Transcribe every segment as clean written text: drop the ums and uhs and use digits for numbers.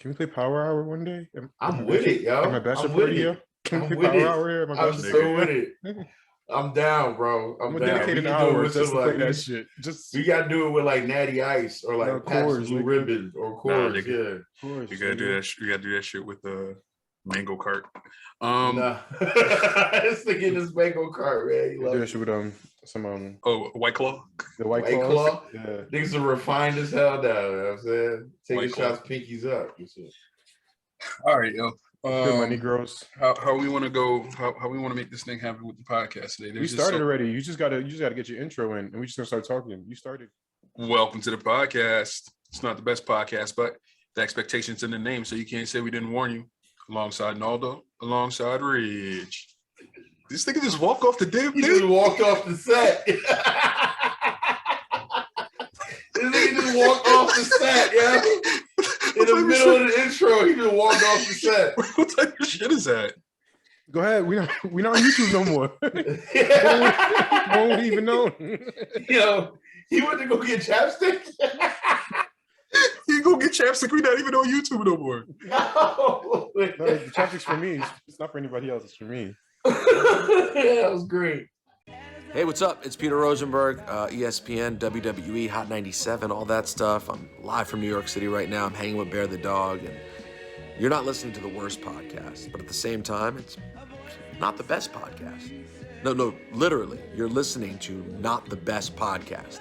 Can we play Power Hour one day? I'm with it, yo. Am I best I'm with it. Can we play Power Hour here? I'm so with it. I'm down, bro. I'm gonna dedicate an hour just to play that shit. We gotta do it with like Natty Ice or like Pabst Blue Ribbon or Coors. Yeah, Coors. You gotta do that. You gotta do that shit with the mango cart. It's thinking this mango cart, man. You do that shit with some White Claw. The White Claw. Yeah. Niggas are refined as hell now. You know what I'm saying? Taking shots, pinkies up. All right, yo. Good money, gross. How we want to go? How we want to make this thing happen with the podcast today? We started already. You just gotta get your intro in, and we just gonna start talking. You started. Welcome to the podcast. It's not the best podcast, but the expectations in the name, so you can't say we didn't warn you. Alongside Naldo, alongside Ridge. This nigga just walk off the damn thing. He just walked off the set. This nigga just walked off the set, yeah. In the middle of the intro, he just walked off the set. What type of shit is that? Go ahead. We not on YouTube no more. Won't even know. Yo, he went to go get chapstick. He go get chapstick. We not even on YouTube no more. No, the chapstick's for me. It's not for anybody else. It's for me. That was great. Hey, what's up? It's Peter Rosenberg, ESPN, WWE, Hot 97, all that stuff. I'm live from New York City right now. I'm hanging with Bear the dog, and you're not listening to the worst podcast, but at the same time, it's not the best podcast. No, literally, you're listening to not the best podcast.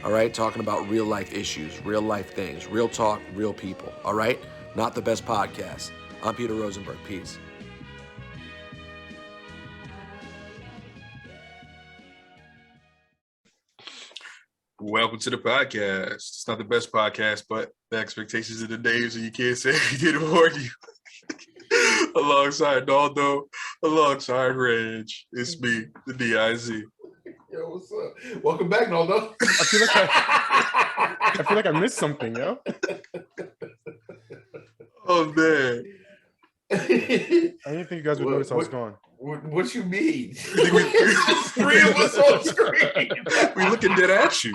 All right, talking about real life issues, real life things, real talk, real people. All right, not the best podcast. I'm Peter Rosenberg. Peace. Welcome to the podcast. It's not the best podcast, but the expectations of the day, so you can't say we didn't warn you. Alongside Naldo, alongside Reg, it's me, the DIZ. Yo, what's up? Welcome back, Naldo. I feel like I missed something, yo. Oh man. I didn't think you guys would notice I was gone. What you mean? Three of us on screen. We looking dead at you.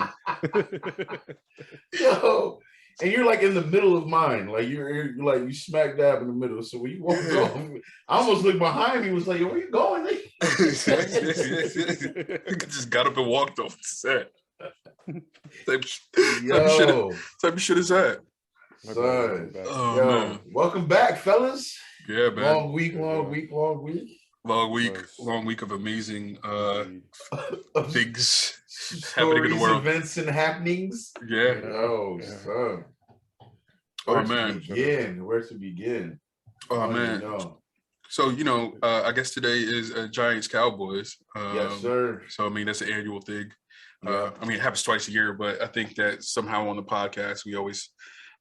Yo, and you're like in the middle of mine. Like you're like you smack dab in the middle. So when you walk off, I almost looked behind me. Was like, where you going? Just got up and walked off the set. Type of shit is that? Son. Oh, yo, man. Welcome back, fellas. Yeah, man. Long week. Long week of amazing things happening in the Stories, world. events, and happenings. Yeah. Oh, son. Oh, man. Where to begin? Oh, man. So, I guess today is Giants Cowboys. Yes, sir. So, I mean, that's an annual thing. Yeah. I mean, it happens twice a year, but I think that somehow on the podcast, we always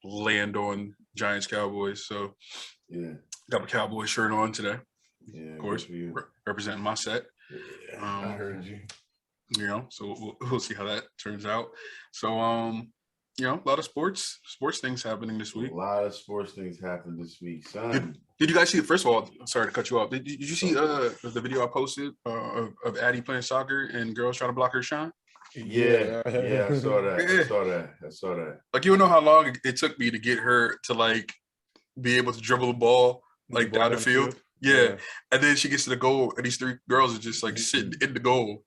land on Giants Cowboys. So, yeah, got my Cowboy shirt on today. Yeah, of course, representing my set. Yeah, I heard you. So we'll see how that turns out. So, a lot of sports things happening this week. A lot of sports things happened this week, son. Did you guys see? First of all, sorry to cut you off. Did you see the video I posted of Addie playing soccer and girls trying to block her shot? Yeah, I saw that. I saw that. Like, you know how long it took me to get her to like be able to dribble the ball like down the field. Yeah, and then she gets to the goal, and these three girls are just like sitting in the goal,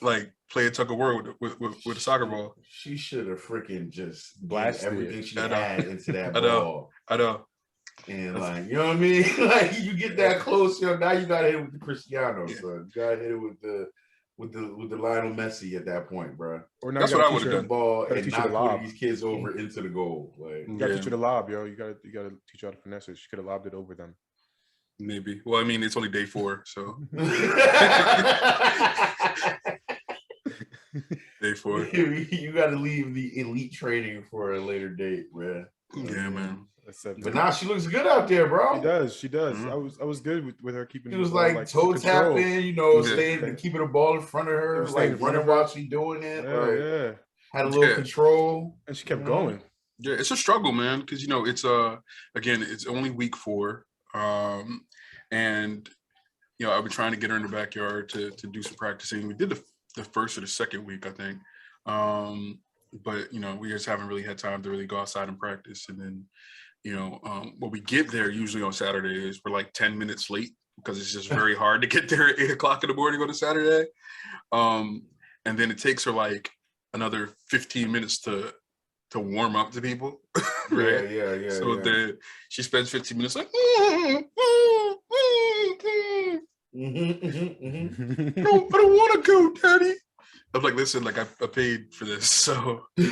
like playing tug of war with a soccer ball. She should have freaking just blasted everything she had into that ball. I know. And like, you know what I mean? Like, you get that close, now you gotta hit it with the Cristiano, son. You gotta hit it with the Lionel Messi at that point, bro. Or now that's what I would have done. Ball and not put these kids over into the goal. Like, you gotta teach her to lob, yo. You gotta teach her how to finesse it. She could have lobbed it over them. Maybe. Well, I mean, it's only day 4, so. Day 4. You got to leave the elite training for a later date, man. Yeah, man. But now she looks good out there, bro. She does. Mm-hmm. I was good with her keeping. She was like toe tapping, staying and keeping the ball in front of her, like running while she doing it. Had a little control, and she kept going. Yeah, it's a struggle, man, because it's again, it's only week 4. And I've been trying to get her in the backyard to do some practicing. We did the first or the second week, I think. But we just haven't really had time to really go outside and practice. And then, when we get there, usually on Saturdays, we're like 10 minutes late because it's just very hard to get there at 8 o'clock in the morning on a Saturday. And then it takes her like another 15 minutes to warm up to people. Right? Yeah. So then she spends 15 minutes like, I don't want to go, Daddy. I'm like, listen, like I paid for this, so we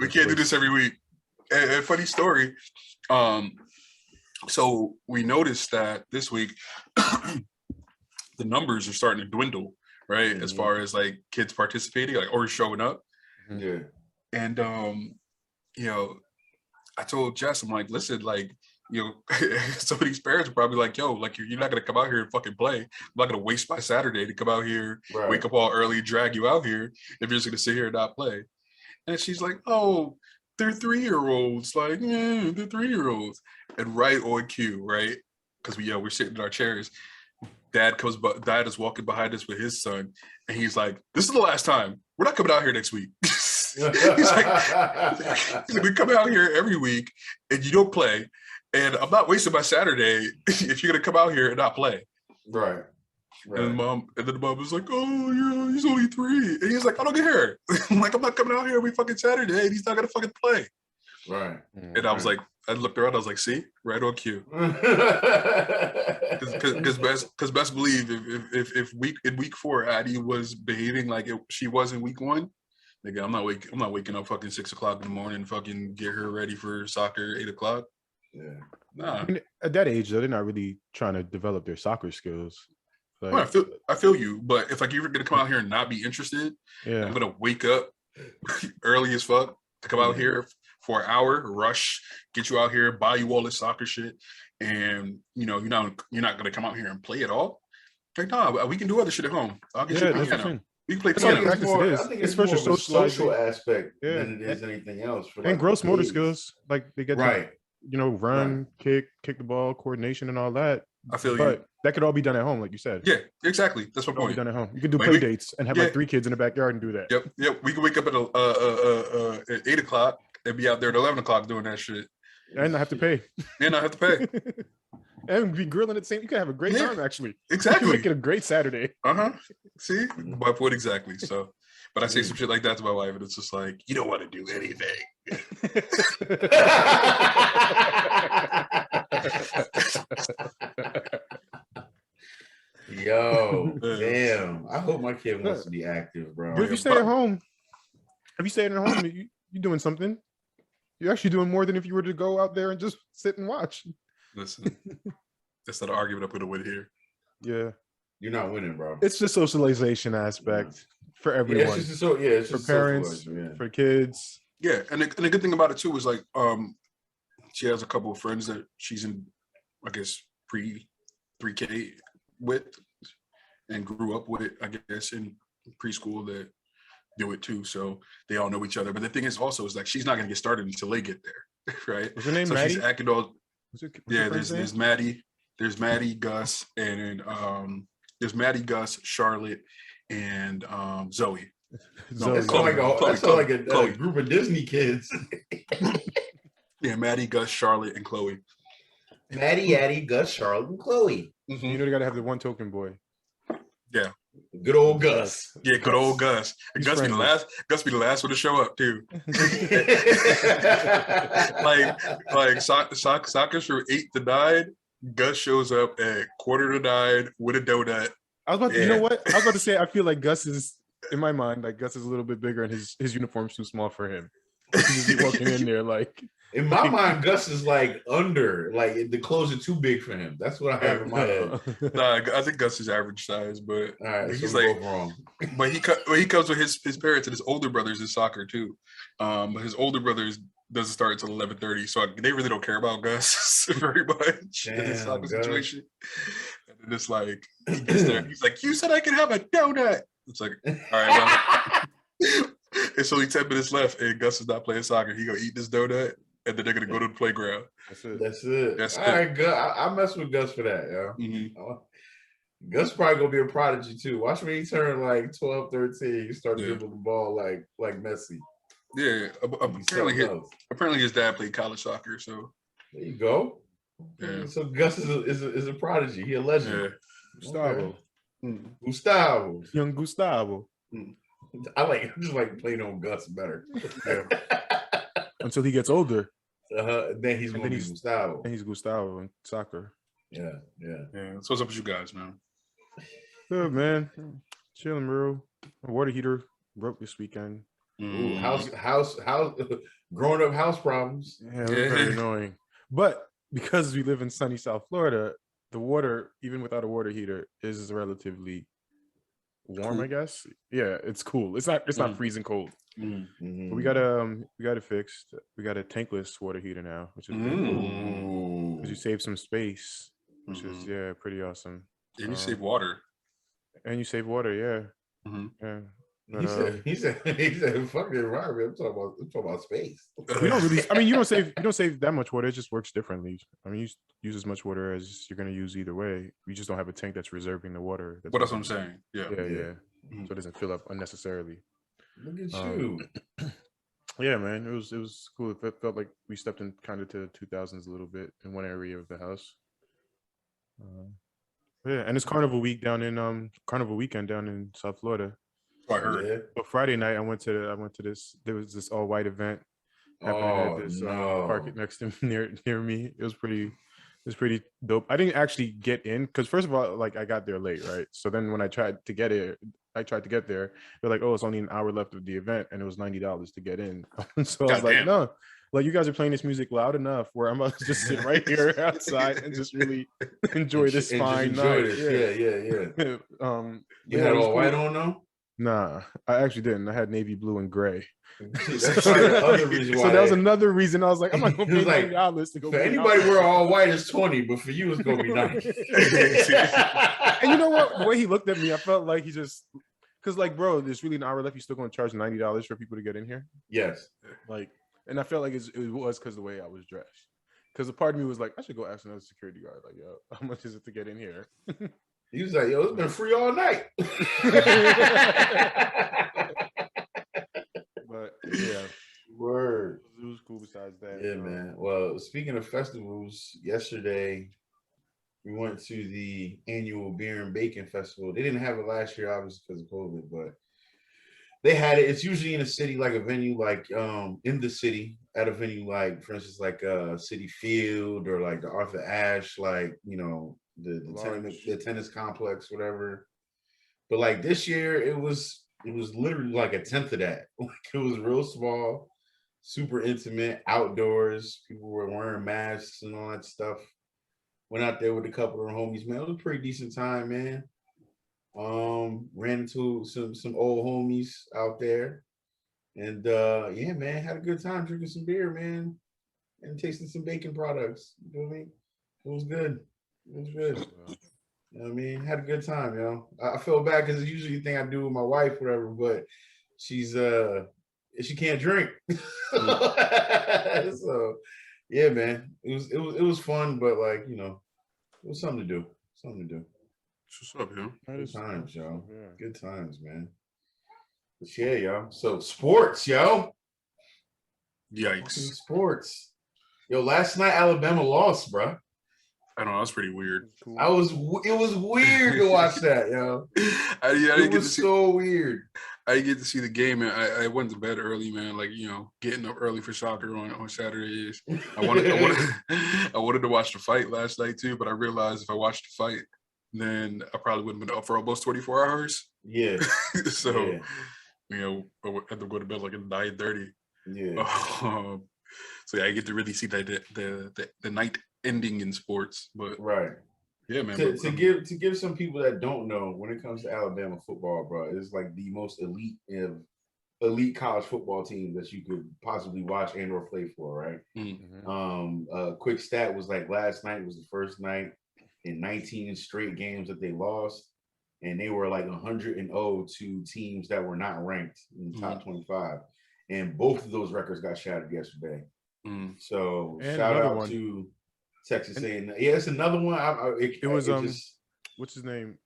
can't do this every week. And funny story, so we noticed that this week the numbers are starting to dwindle, right? As far as like kids participating, like or showing up. Yeah. And I told Jess, I'm like, listen, like, some of these parents are probably like, yo, like you're not gonna come out here and fucking play. I'm not gonna waste my Saturday to come out here, wake up all early, drag you out here if you're just gonna sit here and not play. And she's like, oh, they're 3-year-olds. Like, yeah, they're 3-year-olds. And right on cue, right? Because we're sitting in our chairs. Dad is walking behind us with his son, and he's like, this is the last time. We're not coming out here next week. he's like, we come out here every week and you don't play. And I'm not wasting my Saturday if you're gonna come out here and not play. Right. And then the mom was like, oh yeah, he's only 3. And he's like, I don't care. I'm like, I'm not coming out here every fucking Saturday and he's not gonna fucking play. Right. And I was like, I looked around, I was like, see, right on cue. Because best believe if in week 4 Addie was behaving like she was in week 1, nigga, I'm not waking up fucking 6 o'clock in the morning and fucking get her ready for soccer 8 o'clock. Yeah. Nah. I mean, at that age though, they're not really trying to develop their soccer skills. Like, well, I feel you, but if like you're gonna come out here and not be interested, I'm gonna wake up early as fuck to come out here for an hour, rush, get you out here, buy you all this soccer shit, and you're not gonna come out here and play at all. Like, nah, we can do other shit at home. I'll get you a piano. We can play piano. I think it's more of a social aspect than it is anything else. For and gross motor skills, like they get right. Run, kick the ball, coordination, and all that. I feel but you. That could all be done at home, like you said. Yeah, exactly. That's my point. Be done at home. You could do like play dates and have like 3 kids in the backyard and do that. Yep. We can wake up at 8 o'clock and be out there at 11 o'clock doing that shit. And not have to pay. And be grilling at the same. You could have a great time actually. Exactly. Make it a great Saturday. See, my point exactly. So, but I say some shit like that to my wife, and it's just like, you don't want to do anything. Yo, damn! I hope my kid wants to be active, bro. But if you stay at home, you're doing something. You're actually doing more than if you were to go out there and just sit and watch. Listen, that's not an argument I'm gonna win here. Yeah, you're not winning, bro. It's the socialization aspect for everyone. It's just for parents, for kids. Yeah, and the good thing about it too is like, she has a couple of friends that she's in, I guess, pre-K with, and grew up with, I guess, in preschool that do it too. So they all know each other. But the thing is also is like she's not gonna get started until they get there, right? What's her name? So Maddie? she's acting all. There's Maddie, Gus, and there's Maddie, Gus, Charlotte, and Zoe. That's like a group of Disney kids. Yeah, Maddie, Gus, Charlotte, and Chloe. Maddie, Addie, Gus, Charlotte, and Chloe. Mm-hmm. You know they gotta have the one token boy. Yeah. Good old Gus. Yeah, good old Gus. And Gus be the last one to show up too. like soccer's from 8 to 9. Gus shows up at 8:45 with a donut. I was about to, you know what? I was about to say I feel like Gus is, in my mind, like Gus is a little bit bigger and his uniform's too small for him. He's just walking in there like. In my mind, Gus is like under, like the clothes are too big for him. That's what I have in my head. Nah, I think Gus is average size, but he's so like wrong. But he comes with his parents and his older brothers in soccer too. But his older brothers doesn't start until 11:30, so they really don't care about Gus very much in the soccer situation. And then it's like he gets there, he's like, "You said I could have a donut." It's like, all right, well, it's only 10 minutes left, and Gus is not playing soccer. He gonna eat this donut. And then they're gonna go to the playground. That's it. All right, good. I mess with Gus for that, yo. Mm-hmm. Gus probably gonna be a prodigy too. Watch when he turn like 12, 13. You start dribbling the ball like Messi. Yeah, apparently his dad played college soccer. So there you go. yeah. So Gus is a prodigy. He a legend. Yeah. Gustavo. Okay. Gustavo. Young Gustavo. I just like playing on Gus better. Yeah. Until he gets older. Then he's going to be Gustavo. And he's Gustavo in soccer. Yeah. So what's up with you guys, man? Good, man. Chilling, bro. My water heater broke this weekend. Ooh, house, growing up house problems. Yeah, it was very annoying. But because we live in sunny South Florida, the water, even without a water heater, is relatively warm, I guess. Yeah, it's cool. It's not freezing cold. Mm-hmm. But we got it fixed. We got a tankless water heater now, which is pretty cool. Because you save some space, which is pretty awesome. And you save water. And you save water, yeah. Yeah. But, he said, "Fuck the environment." I'm talking about space. We don't really. I mean, you don't save that much water. It just works differently. I mean, you use as much water as you're going to use either way. You just don't have a tank that's reserving the water. But that's what I'm saying. Yeah. So it doesn't fill up unnecessarily. Look at you. Yeah, man. It was cool. It felt like we stepped in kind of to the 2000s a little bit in one area of the house. Yeah, and it's Carnival weekend down in South Florida. I heard. Yeah. But Friday night I went to this. There was this all white event happening at this park next to near me. It was pretty dope. I didn't actually get in because first of all, like I got there late, right? So then when I tried to get there, they're like, "Oh, it's only an hour left of the event," and it was $90 to get in. So I was like, "No, like you guys are playing this music loud enough where I'm about to just sit right here outside and just really enjoy this fine night." Yeah. You had all cool. white on though? Nah, I actually didn't. I had navy blue and gray. That's probably the other reason why. So that was another reason I was like, I'm not gonna pay $90 to go. For anybody wear all white is 20, but for you it's gonna be 90. And you know what? The way he looked at me, I felt like he just because like, bro, there's really an hour left. You're still gonna charge $90 for people to get in here? Yes. Like, and I felt like it was because the way I was dressed. Because a part of me was like, I should go ask another security guard, like, yo, how much is it to get in here? He was like, yo, it's been free all night. But yeah. Word. It was cool besides that. Yeah, man. Well, speaking of festivals, yesterday we went to the annual Beer and Bacon Festival. They didn't have it last year, obviously, because of COVID, but they had it. It's usually in a city, like a venue, like in the city, at a venue, like, for instance, like City Field or like the Arthur Ashe, like, you know, the tennis complex, whatever. But like this year, it was literally like a tenth of that. Like it was real small, super intimate, outdoors. People were wearing masks and all that stuff. Went out there with a couple of homies, man. It was a pretty decent time, man. Ran into some old homies out there. And yeah, man, had a good time drinking some beer, man. And tasting some bacon products. You know what I mean? It was good. It was good. You know what I mean? Had a good time, yo. I feel bad because it's usually a thing I do with my wife, whatever, but she can't drink. So yeah, man. It was fun, but like, you know, it was something to do. What's up, yo? Good times, yo. Yeah. Good times, man. But yeah, yo. So sports, yo. Yikes. Sports. Yo, last night Alabama lost, bro. I don't know. That's pretty weird. Cool. It was weird to watch that, yo. It was so weird. I didn't get to see the game, and I went to bed early, man. Like, you know, getting up early for soccer on Saturdays. I wanted to watch the fight last night too, but I realized if I watched the fight, then I probably wouldn't have been up for almost 24 hours. Yeah. So, you know, I had to go to bed like at 9:30. Yeah. So yeah, I get to really see the night ending in sports, but right. Yeah, man. To give some people that don't know, when it comes to Alabama football, bro, it's like the most elite college football team that you could possibly watch and or play for, right? Mm-hmm. Quick stat was like last night was the first night in 19 straight games that they lost, and they were like 100-0 to teams that were not ranked in the top 25, and both of those records got shattered yesterday. So and shout out to Texas A&M. Yeah, it's another one. What's his name?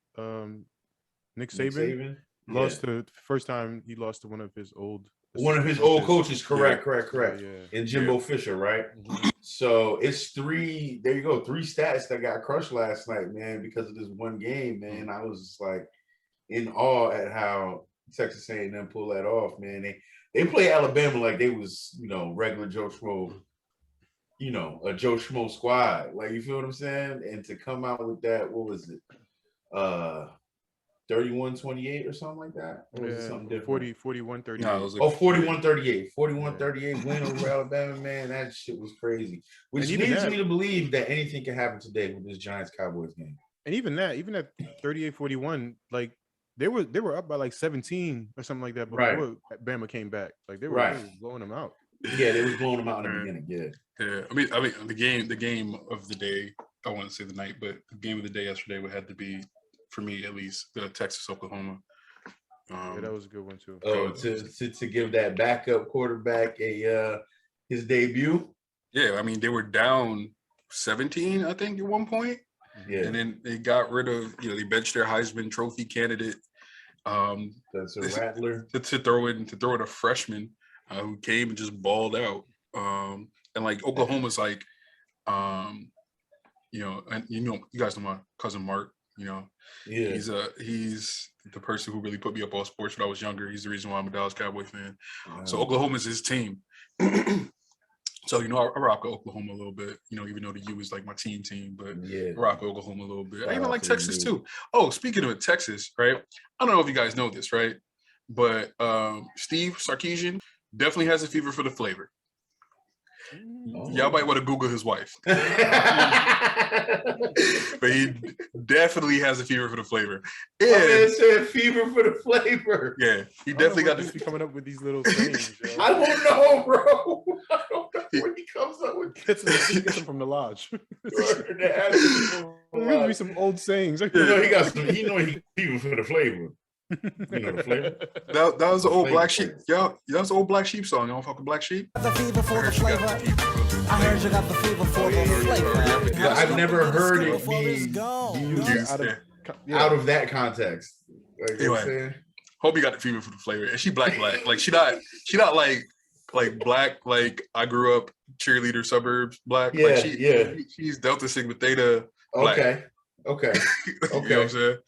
Nick Saban. Lost the first time he lost to one of his old one of his old coaches. Correct. Yeah. And Jimbo Fisher, right? Mhm. So it's 3. There you go. 3 stats that got crushed last night, man, because of this one game, man. I was just like in awe at how Texas A&M pulled that off, man. They play Alabama like they was, regular Joe Schmo, a Joe Schmo squad. Like, you feel what I'm saying? And to come out with that, what was it? 31-28 or something like that? Or was it something different? 41-38. No, it was 41-38. 41-38 win over Alabama, man. That shit was crazy. Which leads me to believe that anything can happen today with this Giants-Cowboys game. And even at 38-41, like they were up by like 17 or something like that before Bama came back. Like they were blowing them out. Yeah, they was blowing them out in the beginning. Yeah. I mean, the game of the day. I want to say the night, but the game of the day yesterday would have to be, for me at least, the Texas-Oklahoma. That was a good one too. Oh, to give that backup quarterback his debut. Yeah, I mean they were down 17, I think, at one point. Yeah, and then they got rid of, they benched their Heisman Trophy candidate. That's a rattler to throw in a freshman who came and just balled out. And like Oklahoma's like, and you guys know my cousin Mark. He's the person who really put me up on sports when I was younger. He's the reason why I'm a Dallas Cowboy fan. So Oklahoma's his team. So, I rock with Oklahoma a little bit, even though the U is like my team, but I rock with Oklahoma a little bit. I even like Texas too. Oh, speaking of Texas, right? I don't know if you guys know this, right? But Steve Sarkisian definitely has a fever for the flavor. Oh. Y'all might want to Google his wife. But he definitely has a fever for the flavor. Yeah, man said fever for the flavor. Yeah, he definitely got to be coming up with these little things. Yo. I don't know, bro. I don't know where he comes up with. Gets them from the lodge. There be some old sayings. He got some. He fever for the flavor. The flavor. That was the old Black Sheep. Yeah, that was the old Black Sheep song. You don't fuck with Black Sheep? The fever for the flavor. I heard you got the fever for the flavor. Yeah, I've never heard it be used out of that context. Like, anyway, hope you got the fever for the flavor. And she black. Like she not like black. Like I grew up cheerleader suburbs black. Yeah, like she's Delta Sigma Theta. Black. Okay. You know what I'm saying?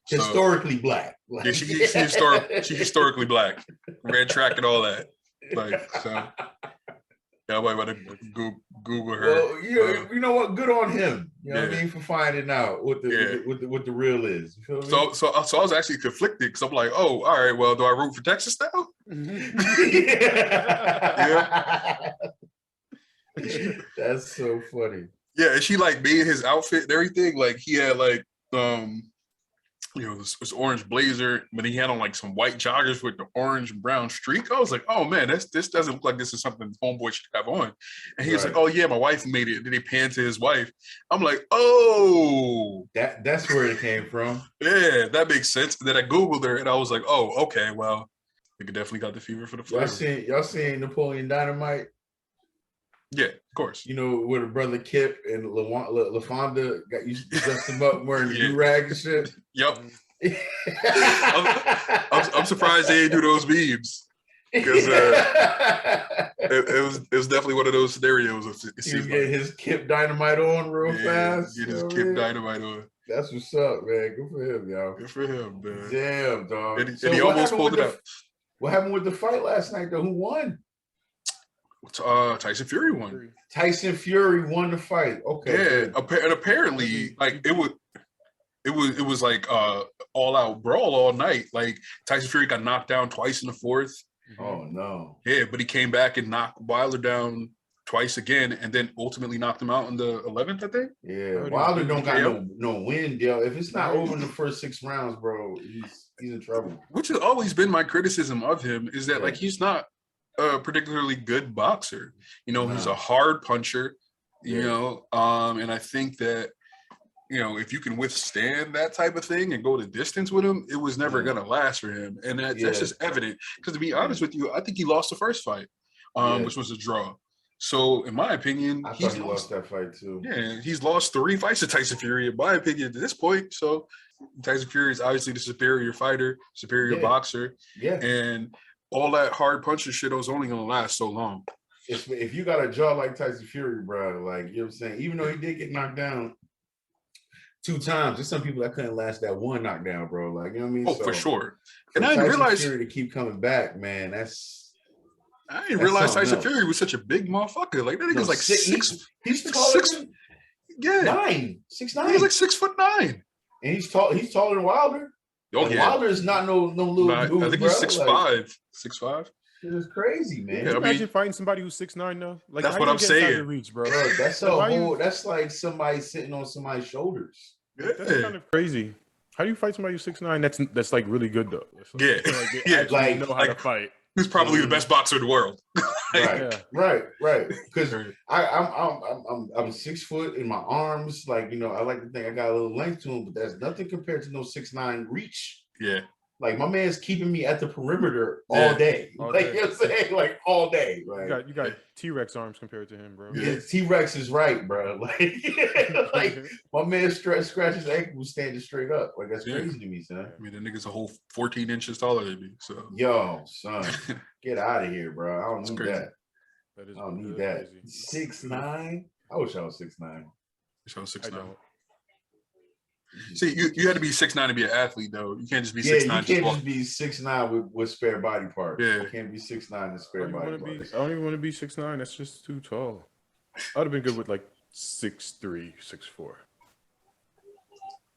Historically black. Yeah, she's historically black. Red track and all that. Like, so yeah, I might want to Google her. Well, you know what? Good on him. You know what I mean, for finding out what the real is. You feel me? So I was actually conflicted because I'm like, oh, all right, well, do I root for Texas now? Yeah. That's so funny. Yeah, and she like made his outfit and everything. Like he had like this orange blazer, but he had on like some white joggers with the orange and brown streak. I was like, oh man, this doesn't look like this is something homeboy should have on. And he was like, oh yeah, my wife made it. And then they pan to his wife. I'm like, oh, that's where it came from. Yeah, that makes sense. And then I Googled her and I was like, oh, okay, well, you definitely got the fever for the flavor. Y'all seen Napoleon Dynamite? Yeah, of course. Where the brother Kip and LaFonda got you dressed him up wearing the do-rag and shit. Yep. I'm surprised they didn't do those memes because it was definitely one of those scenarios. He was getting his Kip Dynamite on real fast. Get his Kip Dynamite on. That's what's up, man. Good for him, y'all. Good for him, man. Damn, dog. And he almost pulled it out. What happened with the fight last night, though? Who won? Tyson Fury won. Tyson Fury won the fight. Okay. Yeah, and apparently, like it was like all out brawl all night. Like Tyson Fury got knocked down twice in the fourth. Oh no. Yeah, but he came back and knocked Wilder down twice again, and then ultimately knocked him out in the 11th, I think. Yeah, Wilder don't got no win deal. If it's not over in the first 6 rounds, bro, he's in trouble. Which has always been my criticism of him is that like he's not a particularly good boxer. He's a hard puncher, and I think that, if you can withstand that type of thing and go the distance with him, it was never going to last for him. And that's just evident because, to be honest with you, I think he lost the first fight, which was a draw. So in my opinion, I thought he lost that fight too. Yeah, he's lost 3 fights to Tyson Fury, in my opinion, at this point. So Tyson Fury is obviously the superior fighter, superior boxer. Yeah. And all that hard punching shit was only gonna last so long. If you got a jaw like Tyson Fury, bro, like, you know what I'm saying? Even though he did get knocked down 2 times, there's some people that couldn't last that one knockdown, bro. Like, you know what I mean? Oh, for sure. For And I didn't Tyson realize Fury to keep coming back, man. I didn't realize Tyson else. Fury was such a big motherfucker. Like that nigga's like six. He's taller than 6'9". 6'9". He's like 6'9". And he's tall. He's taller than Wilder. Oh, and yeah. Wilder is not no little dude. I think he's 6'5". 6'5". It's crazy, man. Can you imagine fighting somebody who's 6'9" though? Like, that's what I'm saying. Reach, bro. That's that's like somebody sitting on somebody's shoulders. Yeah. That's kind of crazy. How do you fight somebody who's 6'9"? That's like really good though. Like, like know how to fight. Who's probably the best boxer in the world. Right. Because I'm 6 foot in my arms. Like, you know, I like to think I got a little length to him, but that's nothing compared to no 6'9" reach. Yeah. Like, my man's keeping me at the perimeter all day. You know what I'm saying? Like, all day. Like, you got T-Rex arms compared to him, bro. Yeah, T-Rex is right, bro. Like my man scratches ankle standing straight up. Like, that's crazy to me, son. I mean, the nigga's a whole 14 inches taller than me. So yo, son, get out of here, bro. I don't need that. I don't need that. 6'9". I wish I was 6'9". I wish I was 6'9". See, you had to be 6'9" to be an athlete, though. You can't just be 6'9". You can't just be 6'9" with spare body parts. Yeah. You can't be 6'9" and spare body parts. I don't even want to be 6'9". That's just too tall. I would have been good with like 6'3", 6'4".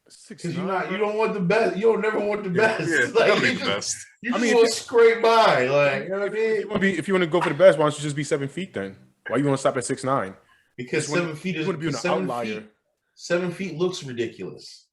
6'9", you don't want the best. You don't never want the best. Yeah, like, be the best. You just want to scrape by. Like, you know what I mean? If you want to go for the best, why don't you just be 7 feet then? Why you want to stop at 6'9"? Because 7 feet is want to be an outlier. 7 feet looks ridiculous.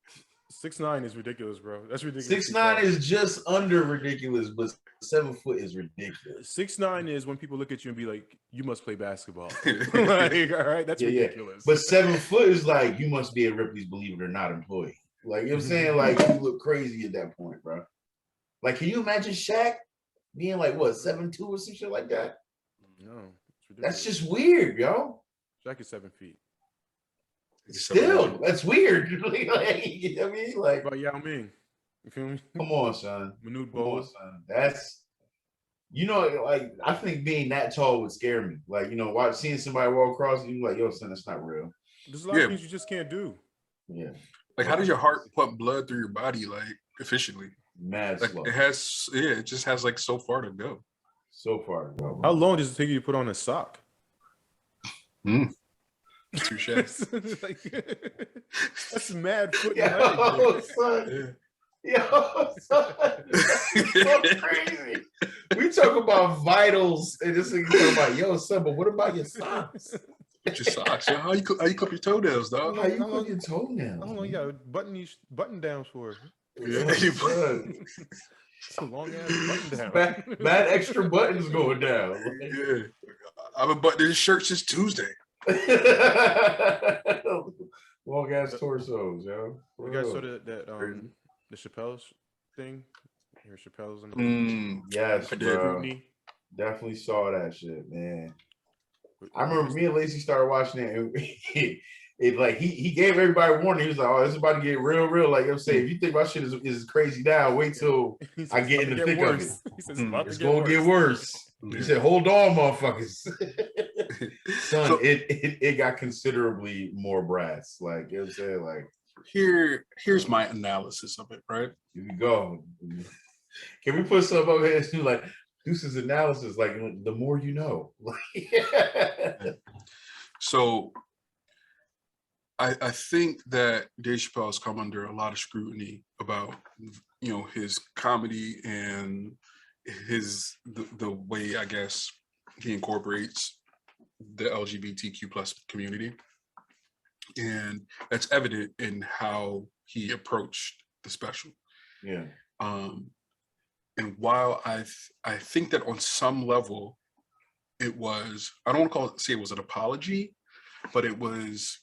6'9" is ridiculous, bro. That's ridiculous. 6'9" is just under ridiculous, but 7 foot is ridiculous. 6'9" is when people look at you and be like, "You must play basketball." Like, all right, that's ridiculous. But 7 foot is like, you must be a Ripley's Believe It or Not employee. Like, you know what I'm saying? Like, you look crazy at that point, bro. Like, can you imagine Shaq being like, what, 7'2" or some shit like that? No, it's ridiculous. That's just weird, yo. Shaq is 7 feet. Still, that's weird. You know what I mean? Like, about Yao Ming. You feel me? Come on, son. Manute Come Bol. on, son. That's, you know, like, I think being that tall would scare me. Like, you know, seeing somebody walk across you, like, yo, son, that's not real. There's a lot of things you just can't do. Yeah. Like, how does your heart pump blood through your body, like, efficiently? Mad like, slow. It just has, like, so far to go. So far to go. How long does it take you to put on a sock? Touche. Like, that's mad foot. Yo, son. Yo, son. That's so crazy. We talk about vitals, and this thing talking about, yo, son, but what about your socks? Your socks. How you clip your toenails, dog? How you clip your toenails? How long you got button downs for? Yeah, it's a long ass button down. Bad extra buttons going down. Yeah, I've been buttoning this shirt since Tuesday. Long ass torsos, yo. You guys saw that the Chapelle's thing? Your Chapelle's in the yes, bro. Definitely saw that shit, man. I remember me and Lacey started watching it, and it like he gave everybody a warning. He was like, "Oh, this is about to get real." Like I'm saying, if you think my shit is crazy now, wait till I get in the thick of it. He says, it's gonna get worse. He said, "Hold on, motherfuckers." Son, it got considerably more brass. Like, you know what I'm saying? Like, here's my analysis of it, right? Here we go. Can we put something over here too? Like, Deuce's analysis, like, the more you know. So I think that Dave Chappelle has come under a lot of scrutiny about, you know, his comedy and the way, I guess, he incorporates the LGBTQ plus community. And that's evident in how he approached the special. Yeah. And while I think that on some level it was, I don't want to say it was an apology, but it was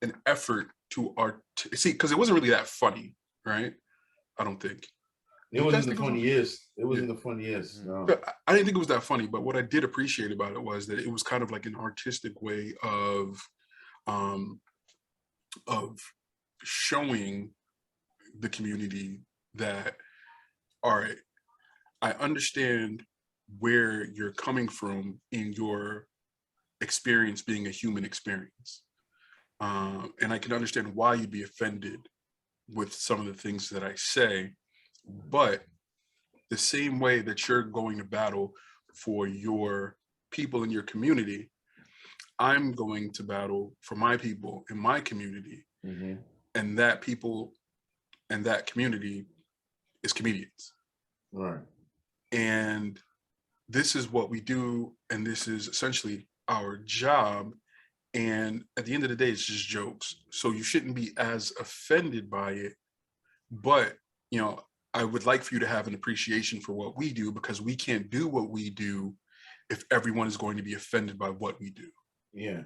an effort to see, because it wasn't really that funny, right? I don't think. It wasn't the funniest. It wasn't the funniest. No. I didn't think it was that funny, but what I did appreciate about it was that it was kind of like an artistic way of showing the community that, all right, I understand where you're coming from in your experience being a human experience. And I can understand why you'd be offended with some of the things that I say, but the same way that you're going to battle for your people in your community, I'm going to battle for my people in my community. And that people and that community is comedians. Right. And this is what we do, and this is essentially our job. And at the end of the day, it's just jokes. So you shouldn't be as offended by it. But, you know, I would like for you to have an appreciation for what we do, because we can't do what we do if everyone is going to be offended by what we do. Yeah.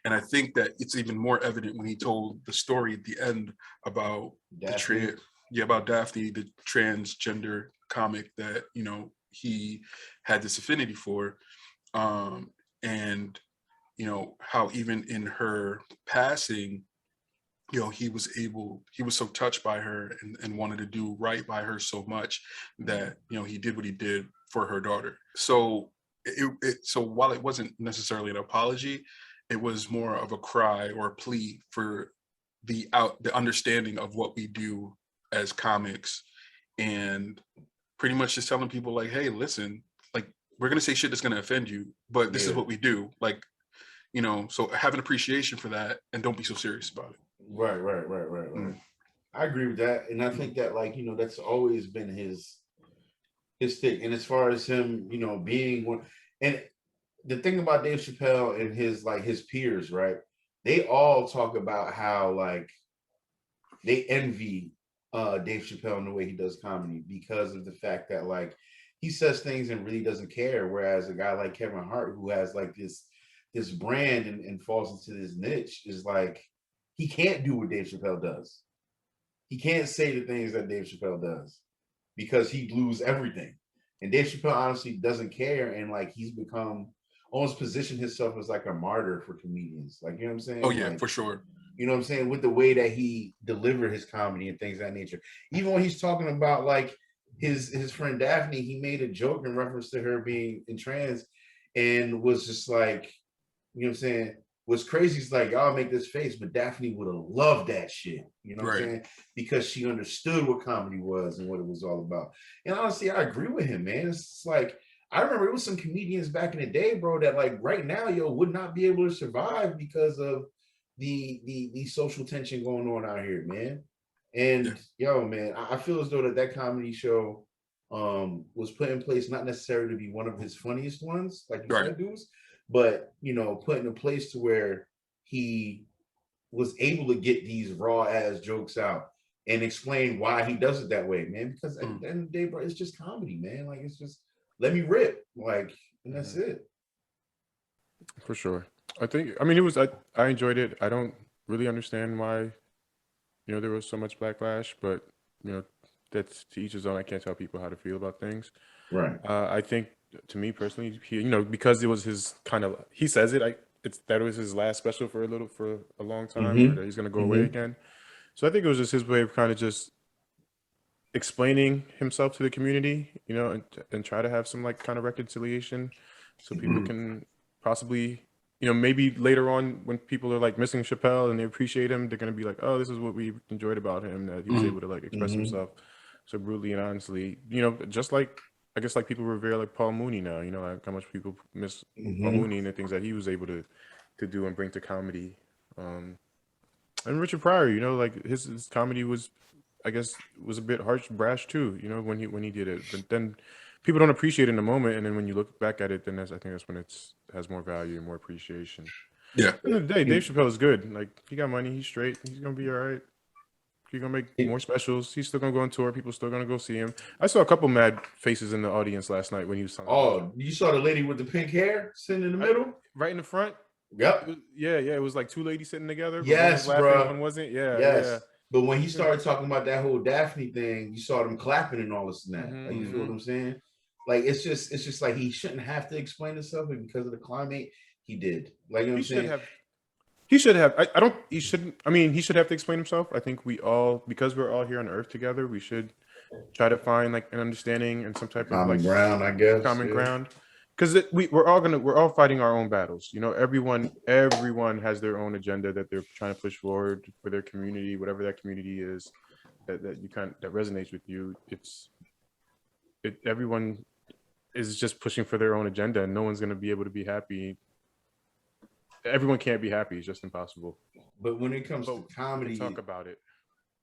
And I think that it's even more evident when he told the story at the end about Daphne. about Daphne, the transgender comic that, you know, he had this affinity for. And, you know, how even in her passing, you know, he was so touched by her and wanted to do right by her so much that, you know, he did what he did for her daughter. So so while it wasn't necessarily an apology, it was more of a cry or a plea for the understanding of what we do as comics, and pretty much just telling people like, hey, listen, like, we're gonna say shit that's gonna offend you, but this is what we do. Like, you know, so have an appreciation for that and don't be so serious about it. Right. I agree with that. And I think that, like, you know, that's always been his thing. And as far as him, you know, being one, and the thing about Dave Chappelle and his peers, right? They all talk about how, like, they envy Dave Chappelle in the way he does comedy, because of the fact that, like, he says things and really doesn't care. Whereas a guy like Kevin Hart, who has like this brand and falls into this niche, is like, he can't do what Dave Chappelle does. He can't say the things that Dave Chappelle does, because he'd lose everything. And Dave Chappelle honestly doesn't care, and like, he's become almost positioned himself as like a martyr for comedians. Like, you know what I'm saying? Oh yeah, like, for sure. You know what I'm saying? With the way that he delivered his comedy and things of that nature. Even when he's talking about like his friend Daphne, he made a joke in reference to her being in trans, and was just like, you know what I'm saying? What's crazy is like, y'all make this face, but Daphne would have loved that shit. You know what I'm saying? Because she understood what comedy was and what it was all about. And honestly, I agree with him, man. It's like, I remember it was some comedians back in the day, bro, that like right now, would not be able to survive because of the social tension going on out here, man. And man, I feel as though that comedy show was put in place not necessarily to be one of his funniest ones, like you said, dudes, but, you know, put in a place to where he was able to get these raw ass jokes out and explain why he does it that way, man. Because at the end of the day, bro, it's just comedy, man. Like, it's just, let me rip, like, and that's it. For sure. I mean, I enjoyed it. I don't really understand why, you know, there was so much backlash, but, you know, that's to each his own. I can't tell people how to feel about things. Right. I think, to me personally, you know, because it was his kind of, he says it, that was his last special for a long time, or that he's going to go away again. So I think it was just his way of kind of just explaining himself to the community, you know, and try to have some like kind of reconciliation, so people can possibly, you know, maybe later on when people are like missing Chapelle and they appreciate him, they're going to be like, oh, this is what we enjoyed about him, that he was able to like express himself so brutally and honestly, you know, just like, I guess, like people revere like Paul Mooney now, you know, like how much people miss Paul Mooney and the things that he was able to do and bring to comedy. And Richard Pryor, you know, like his comedy was, I guess, was a bit harsh, brash too, you know, when he did it. But then people don't appreciate it in the moment, and then when you look back at it, then I think that's when it has more value and more appreciation. Yeah. At the end of the day, Dave Chappelle is good. Like, he got money, he's straight, he's gonna be all right. He's gonna make more specials. He's still gonna go on tour. People still gonna go see him. I saw a couple mad faces in the audience last night when he was talking. Oh, you saw the lady with the pink hair sitting in the middle, right in the front. Yep. It was like two ladies sitting together. Yes, one was laughing, one wasn't. Yeah. Yes. Yeah. But when he started talking about that whole Daphne thing, you saw them clapping and all this and that. Like, you feel what I'm saying? Like, it's just like, he shouldn't have to explain himself, but because of the climate, he did. Like, you know what I'm saying? He should have. I don't. He shouldn't. I mean, he should have to explain himself. I think we all, because we're all here on Earth together, we should try to find like an understanding and some type of common like ground, I guess. common ground. Because we're all fighting our own battles. Everyone has their own agenda that they're trying to push forward for their community, whatever that community is that resonates with you. Everyone is just pushing for their own agenda, and no one's going to be able to be happy. Everyone can't be happy; it's just impossible. But when it comes to comedy, talk about it.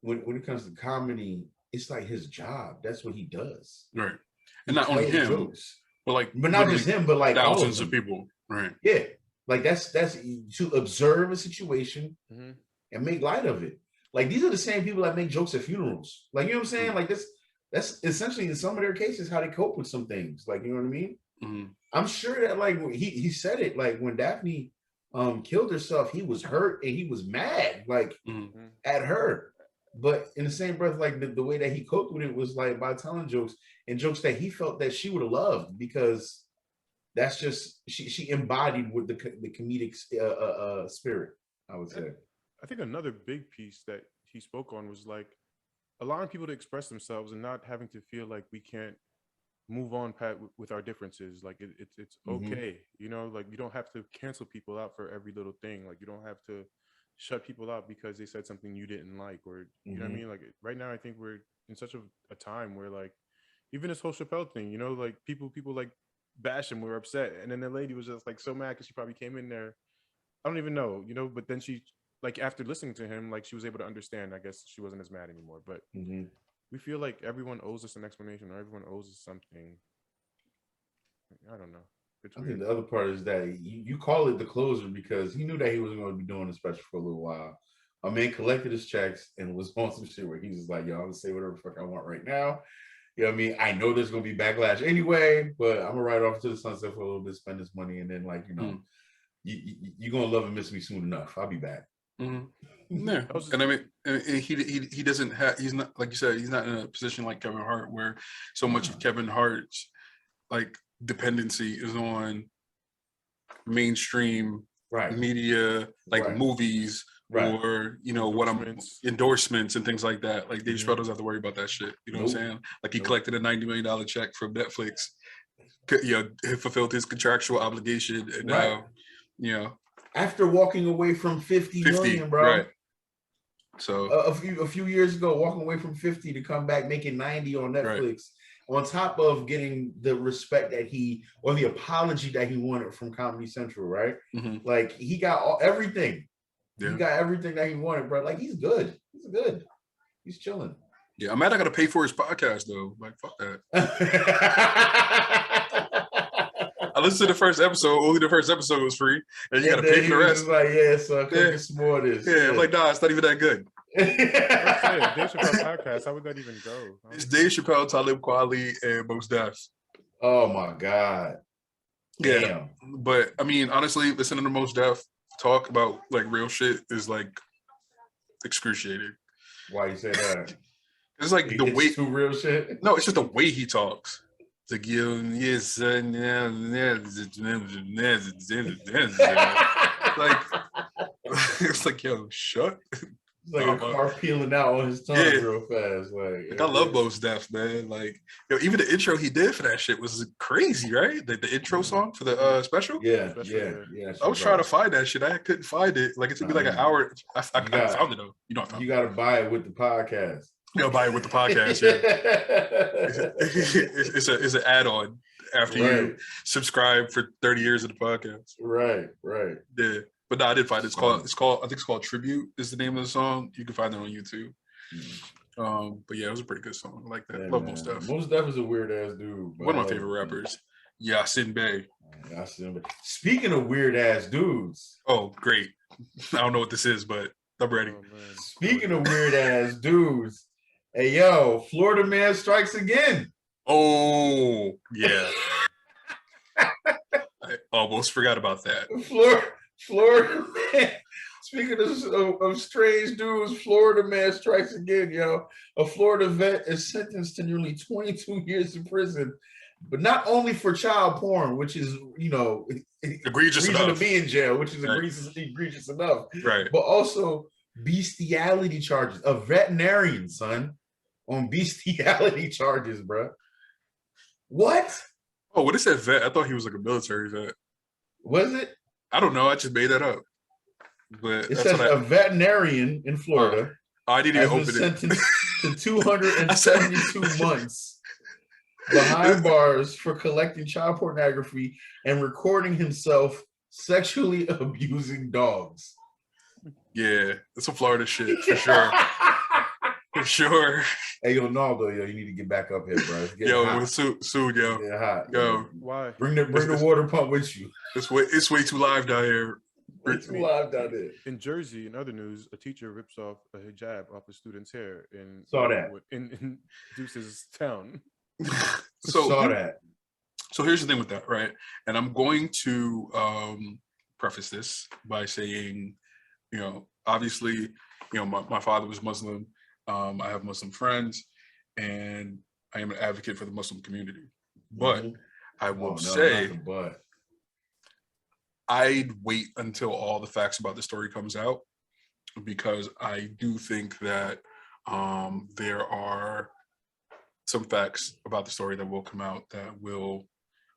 When it comes to comedy, it's like his job. That's what he does. Right, and not only him. Jokes. But not just him, but like thousands of people, right? Yeah, like that's to observe a situation and make light of it. Like these are the same people that make jokes at funerals. Like you know what I'm saying? Like that's essentially in some of their cases how they cope with some things. Like you know what I mean? I'm sure that like he said it like when Daphne killed herself, he was hurt and he was mad like at her. But in the same breath, like the way that he coped with it was like by telling jokes and jokes that he felt that she would have loved because that's just she embodied with the comedic spirit, I would say. I think another big piece that he spoke on was like allowing people to express themselves and not having to feel like we can't move on with our differences. Like it's okay, like you don't have to cancel people out for every little thing. Like you don't have to shut people out because they said something you didn't like, or you know what I mean? Like right now, I think we're in such a time where like even this whole Chapelle thing, like people like bash him, were upset, and then the lady was just like so mad because she probably came in there. I don't even know, but then she like after listening to him, like she was able to understand. I guess she wasn't as mad anymore. But we feel like everyone owes us an explanation or everyone owes us something. I don't know. I think the other part is that you call it the closer because he knew that he wasn't going to be doing the special for a little while. I mean, collected his checks and was on some shit where he's just like, yo, I'm going to say whatever the fuck I want right now. You know what I mean? I know there's going to be backlash anyway, but I'm going to ride off to the sunset for a little bit, spend this money, and then like, you're going to love and miss me soon enough. I'll be back. Yeah, and I mean, he doesn't have. He's not, like you said, he's not in a position like Kevin Hart where so much of Kevin Hart's like dependency is on mainstream media, like movies or endorsements and things like that. Like Dave Chappelle doesn't have to worry about that shit. You know what I'm saying? Like he collected a $90 million check from Netflix. He fulfilled his contractual obligation, and now after walking away from 50 million, bro. Right. So a few years ago, walking away from 50 to come back making 90 on Netflix, on top of getting the respect that or the apology that he wanted from Comedy Central, right? Like he got everything. Yeah. He got everything that he wanted, bro. Like he's good. He's good. He's chilling. Yeah, I'm mad I gotta pay for his podcast though. Like fuck that. I listened to the first episode. Only the first episode was free, and you got to pay for the rest. Like, so come get some more of this. Yeah, I'm like, nah, it's not even that good. Dave Chappelle podcast. How would that even go? It's Dave Chappelle, Talib Kweli, and Mos Def. Oh my god. Damn. Yeah, but I mean, honestly, listening to Mos Def talk about like real shit is like excruciating. Why you say that? It's like the way too real shit. No, it's just the way he talks. Like yes, like it's like yo, shut. It's like a car peeling out on his tongue real fast. Like I love Mos Def, man. Like even the intro he did for that shit was crazy, right? The intro song for the special. Yeah. I was trying to find that shit. I couldn't find it. Like it took me like an hour. I found it though. You got to buy it with the podcast. Buy it with the podcast. Yeah, it's an add-on after you subscribe for 30 years of the podcast. Right. Yeah, but no, I did find it. I think it's called Tribute is the name of the song. You can find it on YouTube. But yeah, it was a pretty good song. I like that. Yeah, love Mos Def. Mos Def is a weird ass dude. One of my favorite rappers. Yasin Bey. Speaking of weird ass dudes. Oh, great. I don't know what this is, but I'm ready. Speaking of weird ass dudes. Hey, yo, Florida man strikes again. Oh, yeah. I almost forgot about that. Florida man. Speaking of strange dudes, Florida man strikes again, yo. A Florida vet is sentenced to nearly 22 years in prison, but not only for child porn, which is, egregious reason enough to be in jail, which is egregious enough. Right. But also bestiality charges. A veterinarian, son. on bestiality charges, bro. What? Oh, what is that vet? I thought he was like a military vet. Was it? I don't know. I just made that up. But It that's says what a veterinarian in Florida I didn't has even been open it. sentenced to 272 months behind bars for collecting child pornography and recording himself sexually abusing dogs. Yeah, it's some Florida shit for sure. For sure. Hey, yo, Naldo, yo, you need to get back up here, bro. It's getting Yo, hot. soon, yo. It's getting hot. Yo. Why? Bring the water pump with you. It's way too live down here. It's too live down there. In Jersey, in other news, a teacher rips off a hijab off a student's hair in Deuce's town. Saw that. So here's the thing with that, right? And I'm going to preface this by saying, you know, obviously, you know, my father was Muslim. I have Muslim friends, and I am an advocate for the Muslim community. But I will say, I'd wait until all the facts about the story comes out, because I do think that there are some facts about the story that will come out that will,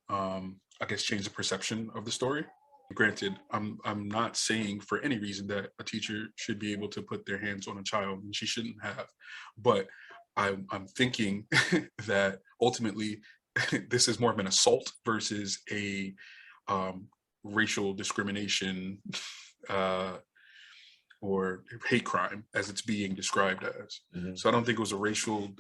I guess, change the perception of the story. Granted, I'm not saying for any reason that a teacher should be able to put their hands on a child, and she shouldn't have, but I'm thinking that ultimately this is more of an assault versus a racial discrimination or hate crime as it's being described as. So I don't think it was a racial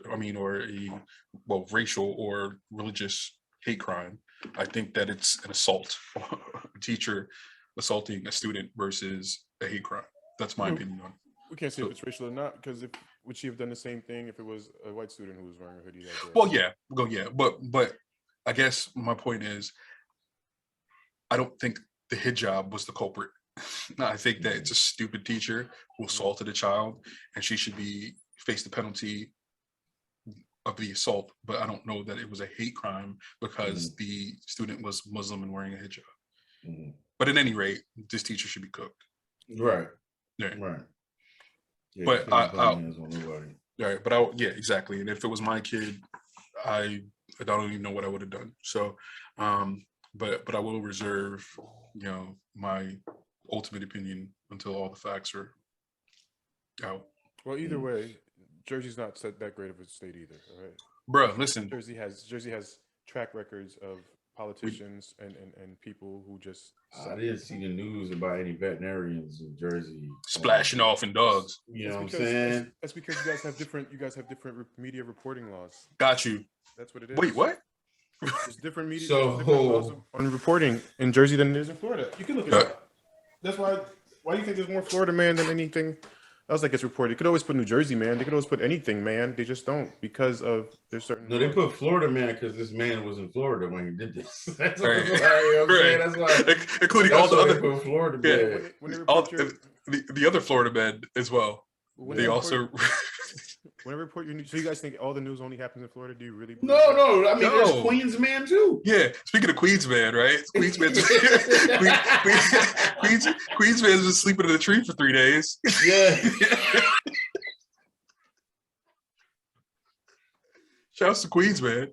or religious hate crime. I think that it's an assault, a teacher assaulting a student versus a hate crime. That's my opinion on it. We can't say if it's racial or not, because would she have done the same thing if it was a white student who was wearing a hoodie that day? Well, yeah, but I guess my point is, I don't think the hijab was the culprit. I think that it's a stupid teacher who assaulted a child, and she should face the penalty of the assault. But I don't know that it was a hate crime because the student was Muslim and wearing a hijab. But at any rate, this teacher should be cooked. Right. Yeah. Right. Yeah, But right. Yeah, exactly. And if it was my kid, I don't even know what I would have done. So, but I will reserve, you know, my ultimate opinion until all the facts are out. Well, either way, Jersey's not that great of a state either, all right? Bruh, listen. Jersey has track records of politicians and people who just. I didn't see the news about any veterinarians in Jersey splashing off in dogs. You know what I'm saying? That's because you guys have different media reporting laws. Got you. That's what it is. Wait, what? There's different media different laws on reporting in Jersey than there is in Florida. You can look at that. That's why do you think there's more Florida man than anything else that gets reported? You could always put New Jersey man. They could always put anything man. They just don't, because of there's certain. No, they put Florida man because this man was in Florida when he did this. That's right. why, you know what I'm saying? That's why, including all the other Florida man. When the other Florida men as well. They also. When I report your news, so you guys think all the news only happens in Florida? Do you really? No. I mean, there's Queens man too. Yeah. Speaking of Queens man, right? Queens man's been sleeping in a tree for 3 days. Yeah. Shouts to Queens man.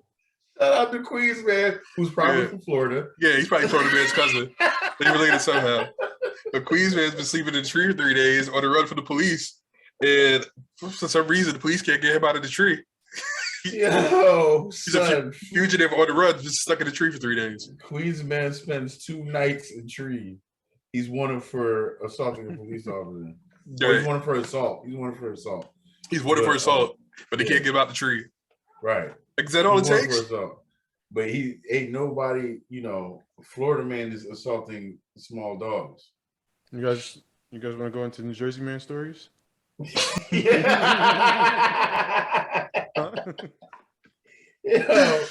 Shout out to Queens man, who's probably from Florida. Yeah, he's probably Florida man's cousin. They related somehow. But Queens man's been sleeping in a tree for 3 days on the run from the police. And for some reason, the police can't get him out of the tree. Yo, he's a fugitive on the run, just stuck in the tree for 3 days. Queens man spends 2 nights in tree. He's wanted for assaulting a police officer. Right. He's wanted for assault. He's wanted for assault, but they can't get him out the tree. Right. Is that all it takes? But he ain't nobody, you know, Florida man is assaulting small dogs. You guys want to go into New Jersey man stories? Yo,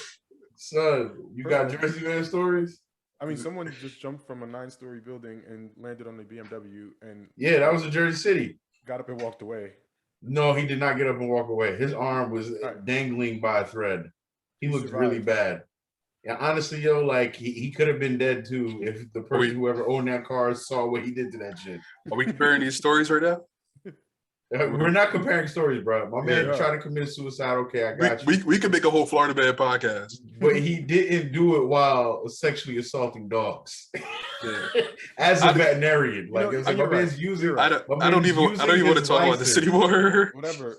son, you got Jersey man stories? I mean, someone just jumped from a 9-story building and landed on the BMW, and that was in Jersey City. Got up and walked away. No, he did not get up and walk away. His arm was dangling by a thread. He looked really bad. Yeah, honestly, yo, like he could have been dead too if the person whoever owned that car saw what he did to that shit. Are we comparing these stories right now? We're not comparing stories, bro. My man Yeah. tried to commit suicide. Okay, I got you. We could make a whole Florida Man podcast. But he didn't do it while sexually assaulting dogs. Yeah. As a veterinarian, like know, it was like my you're man's right. using. I don't even want to talk about this anymore. Whatever.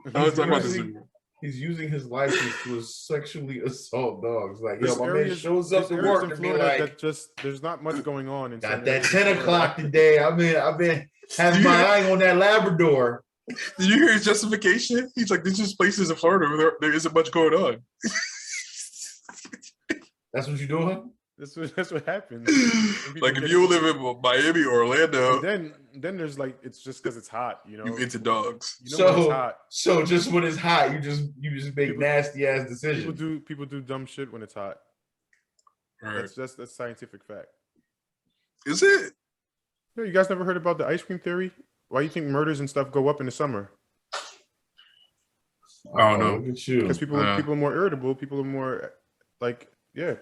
I don't talk about this anymore. He's using his license to sexually assault dogs. Like, There's yo, my man areas- shows up to there's areas work in and be Florida like, that just there's not much going on. In got some that areas 10 in o'clock Florida. today. I've been having my eye on that Labrador. Did you hear his justification? He's like, there's just places in Florida where there isn't much going on. That's what you're doing? That's what happens. Like if you live in Miami or Orlando, then there's like it's just because it's hot, you know. you into dogs. You know when it's hot. So just when it's hot, you just make nasty ass decisions. People do dumb shit when it's hot. Right. That's scientific fact. Is it? Yeah, you guys never heard about the ice cream theory? Why you think murders and stuff go up in the summer? I don't know. Look at you. Because people are more irritable. People are more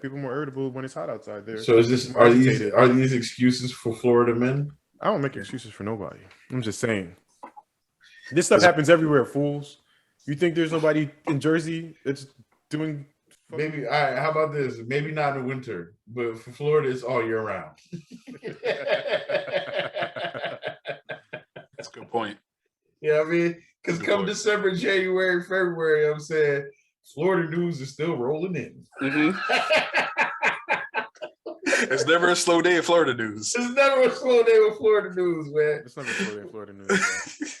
people are more irritable when it's hot outside there. So are these excuses for Florida men? I don't make excuses for nobody. I'm just saying. This stuff happens everywhere, fools. You think there's nobody in Jersey that's doing Maybe all right, how about this? Maybe not in the winter, but for Florida it's all year round. That's a good point. Yeah, I mean, because come December, January, February, I'm saying Florida news is still rolling in. Mm-hmm. It's never a slow day in Florida news. It's never a slow day with Florida news, man. It's never slow day in Florida news.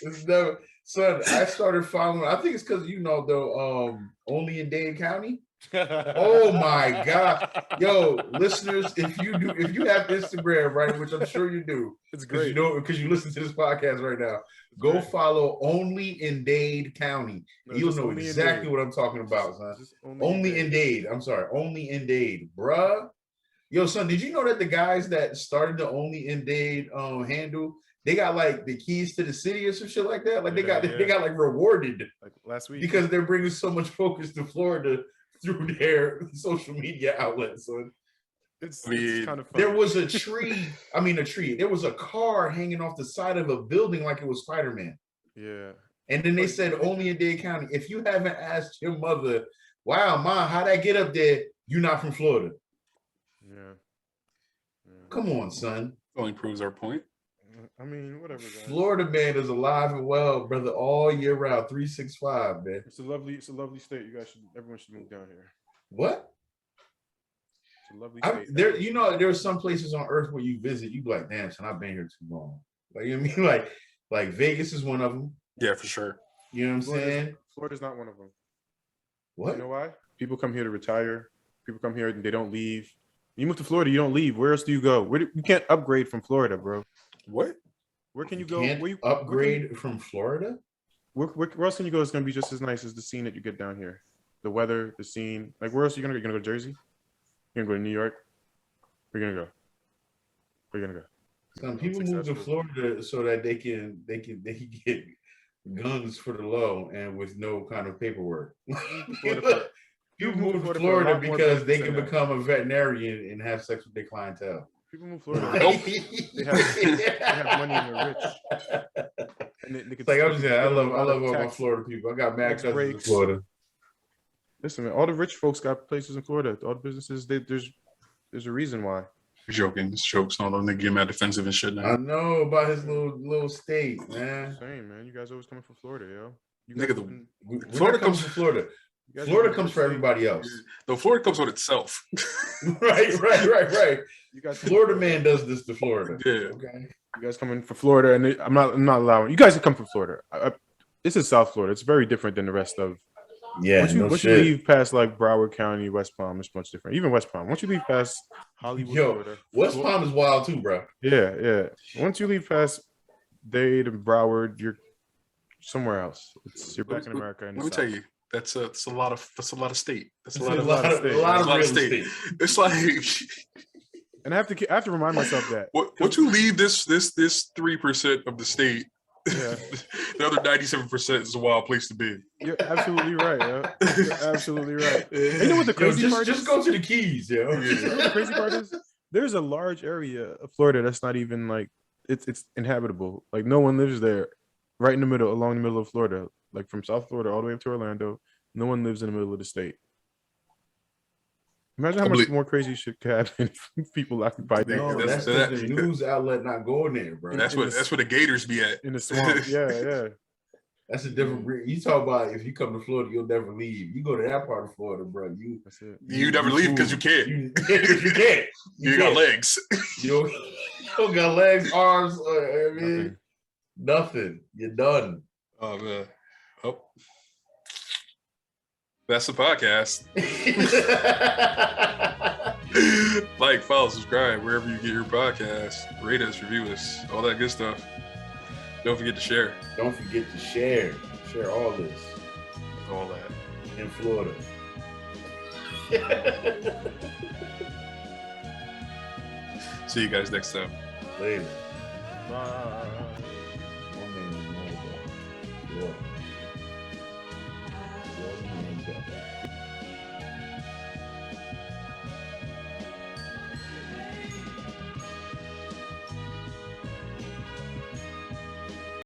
It's never. Son, I started following. I think it's because though, only in Dade County. Oh my God, yo, listeners, if you have Instagram, right, which I'm sure you do, it's great. Because you listen to this podcast right now. Go follow Only in Dade County. You'll know exactly what I'm talking about, son. Only in Dade. I'm sorry, Only in Dade, bruh. Yo, son, did you know that the guys that started the Only in Dade handle, they got like the keys to the city or some shit like that? Like they got like rewarded like last week because they're bringing so much focus to Florida through their social media outlets. So it's kind of funny. There was a tree. There was a car hanging off the side of a building like it was Spider-Man. Yeah. And then they said Only in Dade County. If you haven't asked your mother, wow, Mom, how'd I get up there? You're not from Florida. Yeah. Come on, son. Only proves our point. I mean, whatever. Guys. Florida man is alive and well, brother, all year round, 365, man. It's a lovely state. Everyone should move down here. What? It's a lovely state. There are some places on earth where you visit, you be like, damn, son, I've been here too long. Like, you know what I mean? Like Vegas is one of them. Yeah, for sure. You know what I'm saying? Florida's not one of them. What? You know why? People come here to retire. People come here and they don't leave. You move to Florida, you don't leave. Where else do you go? You can't upgrade from Florida, bro. What? Where can you go? Can't upgrade from Florida? Where else can you go? It's gonna be just as nice as the scene that you get down here. The weather, the scene. Like, where else are you gonna go? You're gonna go to Jersey? You're gonna go to New York? Where you gonna go? Where you gonna go? Some people move to Florida so that they can get guns for the low and with no kind of paperwork. People move to Florida because they can become a veterinarian and have sex with their clientele. People move to Florida. They have money and they're rich. And they it's like I'm just saying, I love all my Florida people. I got mad cousins in Florida. Listen, man, all the rich folks got places in Florida. All the businesses, there's a reason why. You're joking. It's jokes. No, they get mad defensive and shit now. I know about his little state, man. Same, man. You guys always coming from Florida, yo. Florida comes from Florida. Florida comes for everybody else. No, Florida comes with itself. Right. You guys, Florida man does this to Florida. Yeah. Okay. You guys coming for Florida, and I'm not allowing you guys to come from Florida. This is South Florida. It's very different than the rest of. Yeah. Once you leave past like Broward County, West Palm, it's much different. Even West Palm. Once you leave past Hollywood, Florida, West Palm is wild too, bro. Yeah. Once you leave past Dade and Broward, you're somewhere else. You're back in America. Let me tell you. That's a lot of state. That's a lot of state. It's like, and I have to remind myself that once you leave this 3% of the state, yeah, the other 97% is a wild place to be. You're absolutely right. Yeah. You're absolutely right. And you know what the crazy part is? Just go to the Keys, yo. Yeah. You know what the crazy part is? There's a large area of Florida that's not even like it's inhabitable. Like no one lives there. right in the middle, along the middle of Florida, like from South Florida all the way up to Orlando. No one lives in the middle of the state. Imagine how much more crazy shit could happen if people occupy that No, area. that's because the news outlet not going there, bro. That's where the Gators be at. In the swamp. Yeah. That's a different breed. You talk about if you come to Florida, you'll never leave. You go to that part of Florida, bro. You never leave because you can't. You can't. You got legs. You don't got legs, arms. I mean, nothing. You're done. Oh man. Oh. That's the podcast. Like, follow, subscribe wherever you get your podcast. Rate us, review us, all that good stuff. Don't forget to share. Don't forget to share. Share all this. All that. In Florida. See you guys next time. Later. Bye.